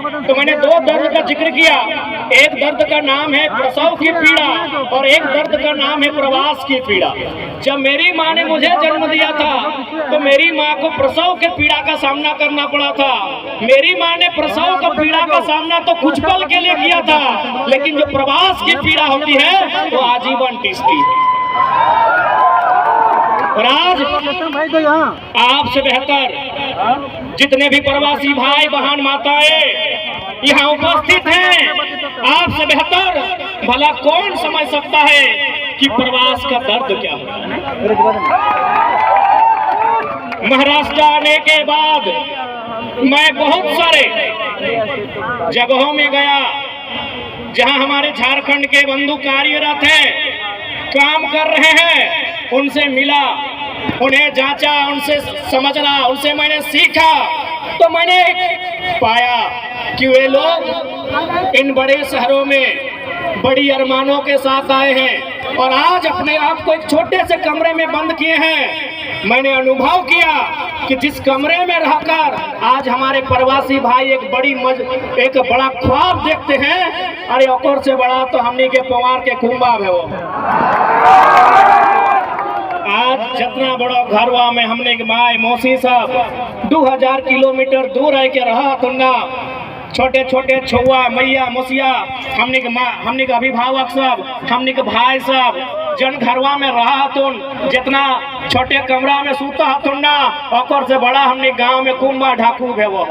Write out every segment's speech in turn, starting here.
तो मैंने दो दर्द का जिक्र किया। एक दर्द का नाम है प्रसव की पीड़ा और एक दर्द का नाम है प्रवास की पीड़ा। जब मेरी माँ ने मुझे जन्म दिया था तो मेरी माँ को प्रसव के पीड़ा का सामना करना पड़ा था। मेरी माँ ने प्रसव का पीड़ा का सामना तो कुछ पल के लिए किया था, लेकिन जो प्रवास की पीड़ा होती है वो आजीवन टिकती है। और आज आपसे बेहतर जितने भी प्रवासी भाई बहन माताएं यहाँ उपस्थित हैं, आपसे बेहतर भला कौन समझ सकता है कि प्रवास का दर्द क्या होता है। महाराष्ट्र आने के बाद मैं बहुत सारे जगहों में गया जहां हमारे झारखंड के बंधु कार्यरत हैं, काम कर रहे हैं। उनसे मिला, उन्हें जांचा, उनसे समझना, उनसे मैंने सीखा तो मैंने पाया कि वे लोग इन बड़े शहरों में बड़ी अरमानों के साथ आए हैं और आज अपने आप को एक छोटे से कमरे में बंद किए हैं। मैंने अनुभव किया कि जिस कमरे में रहकर आज हमारे प्रवासी भाई एक बड़ा ख्वाब देखते हैं, अरे ओकर से बड़ा तो हमने के पवार के कुंभा है वो। आज जितना बड़ा घरवा में हमने के माई मौसी सब 2000 किलोमीटर दूर रह के रहा तो ना छोटे छोटे छुआ मैया मौसिया हमने के माँ, हमने के अभिभावक सब, हमने के भाई सब जन घरवा में रहा तो जितना छोटे कमरा में सूता तो ना ओकर से बड़ा हमने गांव में कुंभा ढाकू है वो।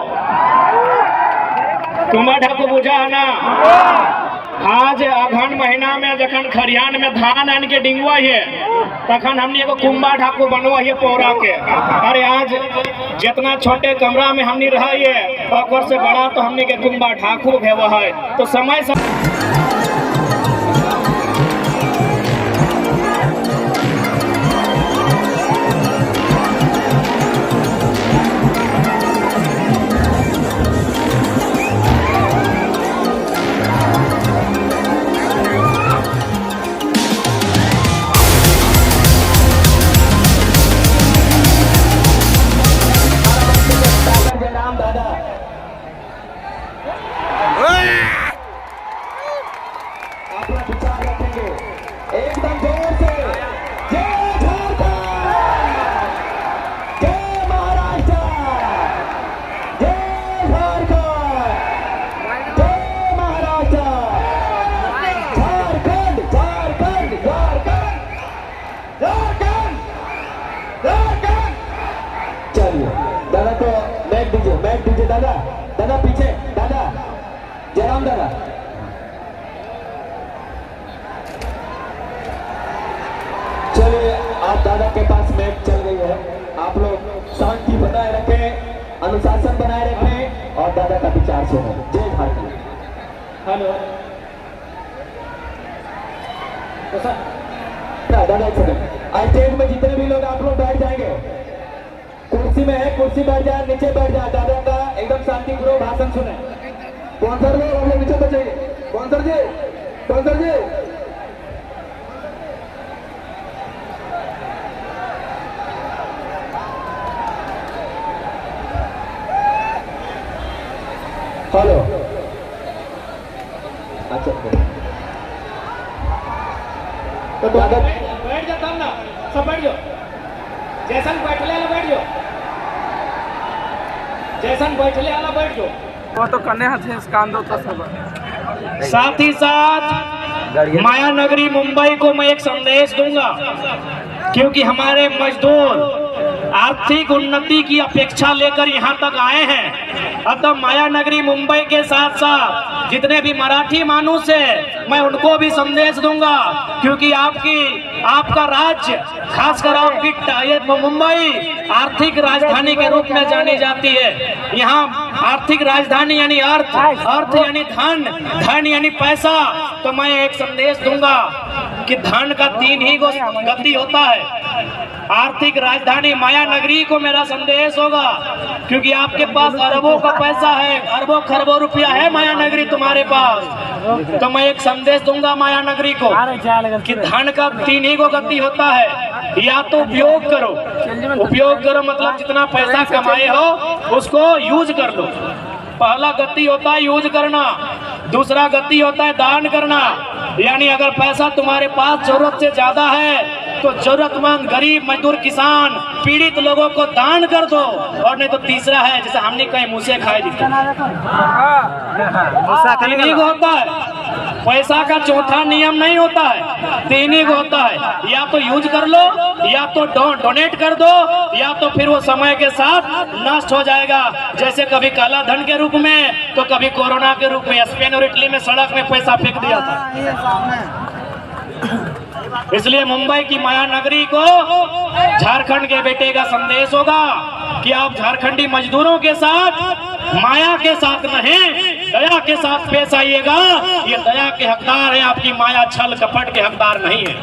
कुंभा ढाकू बुझा ना। आज अगहन महीना में जखन खरियान में धान आन के डिंगवा है तखन हमने एगो कुंभा ढाकू बनवा है पौरा के। अरे आज जितना छोटे कमरा में हमने रहा है ओकर से बड़ा तो हमने के कुंभा ढाकू है। तो समय एकदम जोर से जय झारखंड, जय महाराष्ट्र, जय झारखंड, जय महाराष्ट्र, झारखंड, झारखंड, झारखंड, झारखंड, झारखंड। चलिए दादा को बैठ दीजिए दादा, दादा पीछे, दादा जयराम दादा। चलिए आप दादा के पास मैच चल रही है, आप लोग शांति बनाए रखें, अनुशासन बनाए रखें और दादा का विचार सुनो। जय झारखंड। हेलो तो सर दादा एक सेकंड, स्टेज में जितने भी लोग आप लोग बैठ जाएंगे, कुर्सी में है कुर्सी बैठ जाए, नीचे बैठ जाए, दादा का एकदम शांतिपूर्वक भाषण सुने। स्पॉन्सर लोग हम लोग नीचे बचाइए, स्पॉन्सर जी, स्पॉन्सर जी। हेलो अच्छा तो दादा बैठ जाता ना, सब बैठ जाओ, जैसन बैठले वाला बैठ जाओ, जैसन बैठले वाला बैठ जाओ। वो तो कने हाथे कान दो तो सब। साथ ही साथ माया नगरी मुंबई को मैं एक संदेश दूंगा, क्योंकि हमारे मजदूर आर्थिक उन्नति की अपेक्षा लेकर यहाँ तक आए हैं। अतः माया नगरी मुंबई के साथ साथ जितने भी मराठी मानुस है मैं उनको भी संदेश दूंगा, क्योंकि आपका राज्य, खासकर आपकी मुंबई आर्थिक राजधानी के रूप में जानी जाती है। यहाँ आर्थिक राजधानी यानी अर्थ यानी धन यानी पैसा। तो मैं एक संदेश दूंगा कि धन का 3 ही गति होता है। आर्थिक राजधानी माया नगरी को मेरा संदेश होगा, क्योंकि आपके पास अरबों का पैसा है, अरबों खरबों रुपया है माया नगरी तुम्हारे पास। तो मैं एक संदेश दूंगा माया नगरी को कि धन का 3 ही गति होता है। या तो उपयोग करो मतलब जितना पैसा कमाए हो उसको यूज कर लो, पहला गति होता है यूज करना, दूसरा गति होता है दान करना। यानी अगर पैसा तुम्हारे पास जरूरत से ज्यादा है तो जरूरतमंद गरीब मजदूर किसान पीड़ित लोगों को दान कर दो। और नहीं तो तीसरा है जैसे हमने कहीं मुझसे खाए तीन ही होता है, पैसा का चौथा नियम नहीं होता है, तीन ही होता है। या तो यूज कर लो, या तो डोनेट कर दो, या तो फिर वो समय के साथ नष्ट हो जाएगा। जैसे कभी काला धन के रूप में तो कभी कोरोना के रूप में स्पेन और इटली में सड़क में पैसा फेंक दिया था। इसलिए मुंबई की माया नगरी को झारखंड के बेटे का संदेश होगा कि आप झारखंडी मजदूरों के साथ माया के साथ नहीं, दया के साथ पेश आइएगा। ये दया के हकदार है, आपकी माया छल कपट के हकदार नहीं है।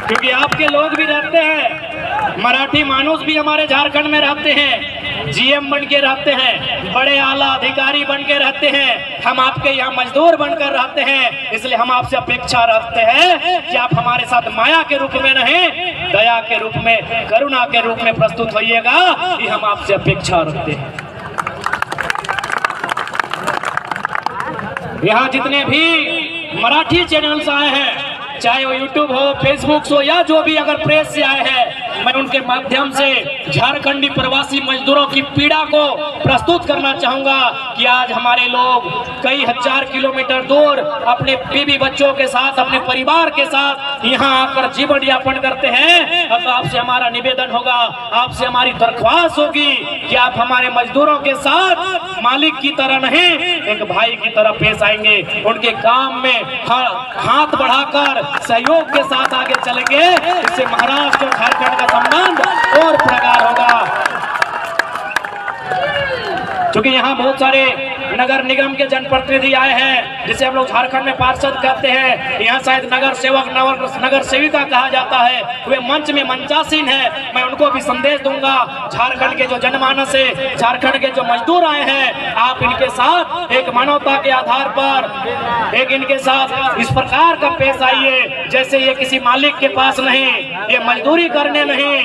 क्योंकि आपके लोग भी रहते हैं, मराठी मानुस भी हमारे झारखंड में रहते हैं, जीएम बन के रहते हैं, बड़े आला अधिकारी बन के रहते हैं। हम आपके यहाँ मजदूर बनकर रहते हैं। इसलिए हम आपसे अपेक्षा रखते हैं कि आप हमारे साथ माया के रूप में नहीं, दया के रूप में, करुणा के रूप में प्रस्तुत होइएगा। ये हम आपसे अपेक्षा रखते हैं। यहाँ जितने भी मराठी चैनल्स आए हैं, चाहे वो यूट्यूब हो, फेसबुक हो, या जो भी अगर प्रेस से आए हैं, मैं उनके माध्यम से झारखंडी प्रवासी मजदूरों की पीड़ा को प्रस्तुत करना चाहूंगा कि आज हमारे लोग कई हजार किलोमीटर दूर अपने बीवी बच्चों के साथ, अपने परिवार के साथ यहाँ आकर जीवन यापन करते हैं। अब आपसे हमारा निवेदन होगा, आपसे हमारी दरख्वास्त होगी कि आप हमारे मजदूरों के साथ मालिक की तरह नहीं, एक भाई की तरह पेश आएंगे। उनके काम में हाथ बढ़ाकर सहयोग के साथ आगे चलेंगे। इससे महाराष्ट्र और झारखंड का संबंध और प्रगाढ़ होगा। क्योंकि यहाँ बहुत सारे नगर निगम के जनप्रतिनिधि आए हैं, जिसे हम लोग झारखंड में पार्षद कहते हैं, यहाँ शायद नगर सेवक, नगर सेविका कहा जाता है। वे मंच में मंचासीन है। मैं उनको भी संदेश दूंगा, झारखंड के जो जनमानस है, झारखंड के जो मजदूर आए हैं, आप इनके साथ एक मानवता के आधार पर एक इनके साथ इस प्रकार का पेश आइए जैसे ये किसी मालिक के पास नहीं, ये मजदूरी करने नहीं,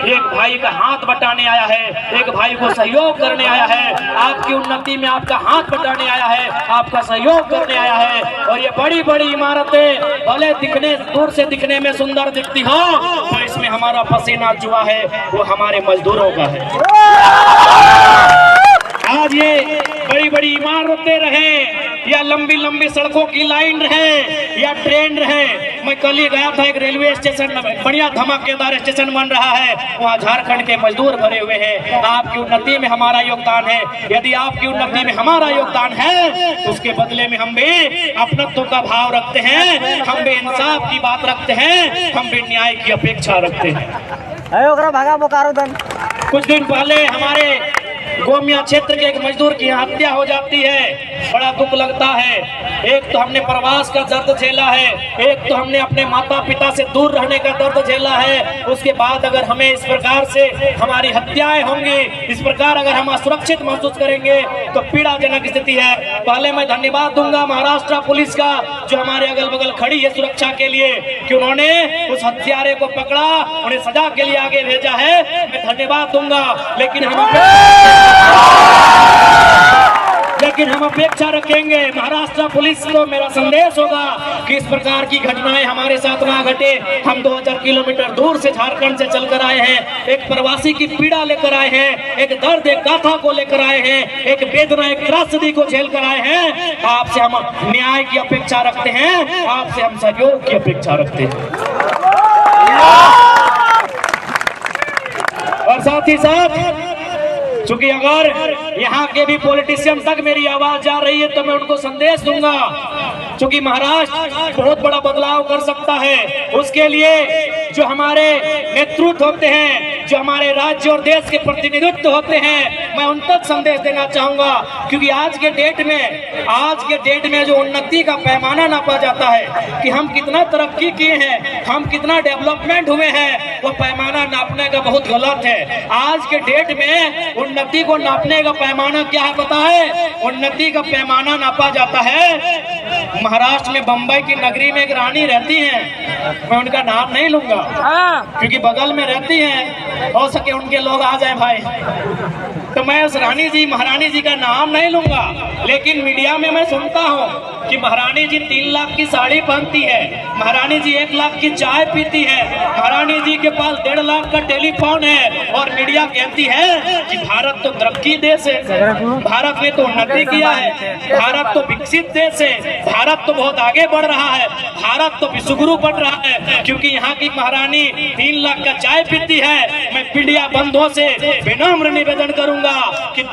एक भाई का हाथ बटाने आया है, एक भाई को सहयोग करने आया है, आपकी उन्नति में आपका हाथ बटाने आया है, आपका सहयोग करने आया है। और ये बड़ी बड़ी इमारतें भले दिखने, दूर से दिखने में सुंदर दिखती हो, तो इसमें हमारा पसीना जुआ है, वो हमारे मजदूरों का है। आज ये बड़ी बड़ी इमारतें रहे, या लंबी लंबी सड़कों की लाइन रहे, या ट्रेन रहे। मैं कल ही गया था एक रेलवे स्टेशन, बढ़िया धमाकेदार स्टेशन बन रहा है, वहाँ झारखंड के मजदूर भरे हुए हैं। आपकी उन्नति में हमारा योगदान है। यदि आपकी उन्नति में हमारा योगदान है तो उसके बदले में हम भी अपनत्व का भाव रखते हैं, हम भी इंसाफ की बात रखते हैं, हम भी न्याय की अपेक्षा रखते हैं। भागा बोकारो दन। कुछ दिन पहले हमारे गोमिया क्षेत्र के एक मजदूर की हत्या हो जाती है, बड़ा दुख लगता है। एक तो हमने प्रवास का दर्द झेला है, एक तो हमने अपने माता पिता से दूर रहने का दर्द झेला है। उसके बाद अगर हमें इस प्रकार से हमारी हत्याएं होंगी, इस प्रकार अगर हम असुरक्षित महसूस करेंगे तो पीड़ाजनक स्थिति है। पहले मैं धन्यवाद दूंगा महाराष्ट्र पुलिस का, जो हमारे अगल बगल खड़ी है सुरक्षा के लिए, कि उन्होंने उस हत्यारे को पकड़ा, उन्हें सजा के लिए आगे भेजा है। मैं धन्यवाद दूंगा। लेकिन हम अपेक्षा रखेंगे महाराष्ट्र पुलिस को, मेरा संदेश होगा कि इस प्रकार की घटनाएं हमारे साथ ना घटे। हम 2000 किलोमीटर दूर से झारखंड से चलकर आए हैं, एक प्रवासी की पीड़ा लेकर आए हैं, एक दर्द, एक गाथा को लेकर आए हैं, एक वेदना, एक त्रासदी को झेल कर आए हैं। आपसे हम न्याय की अपेक्षा रखते हैं, आपसे हम सहयोग की अपेक्षा रखते हैं। और साथ ही साथ क्योंकि अगर यहाँ के भी पॉलिटिशियन तक मेरी आवाज जा रही है तो मैं उनको संदेश दूंगा, क्योंकि महाराष्ट्र बहुत बड़ा बदलाव कर सकता है। उसके लिए जो हमारे नेतृत्व होते हैं, जो हमारे राज्य और देश के प्रतिनिधित्व होते हैं, मैं उन तक संदेश देना चाहूंगा, क्योंकि आज के डेट में जो उन्नति का पैमाना नापा जाता है कि हम कितना तरक्की किए हैं, हम कितना डेवलपमेंट हुए हैं, वो पैमाना नापने का बहुत गलत है। आज के डेट में उन्नति को नापने का पैमाना क्या है पता है? उन्नति का पैमाना नापा जाता है, महाराष्ट्र में बंबई की नगरी में एक रानी रहती हैं, मैं उनका नाम नहीं लूंगा क्योंकि बगल में रहती हैं, हो सके उनके लोग आ जाए भाई, तो मैं उस रानी जी महारानी जी का नाम नहीं लूंगा। लेकिन मीडिया में मैं सुनता हूँ कि महारानी जी 3 लाख की साड़ी पहनती है, महारानी जी 1 लाख की चाय पीती है, महारानी जी के पास 1.5 लाख का टेलीफोन है, और मीडिया कहती है कि भारत तो तरक्की देश है, भारत ने तो उन्नति किया है, भारत तो विकसित देश है, भारत तो बहुत आगे बढ़ रहा है, भारत तो विश्वगुरु बन रहा है, क्योंकि यहाँ की महारानी 3 लाख का चाय पीती है। मैं मीडिया बंधुओं से विनम्र निवेदन करूंगा कि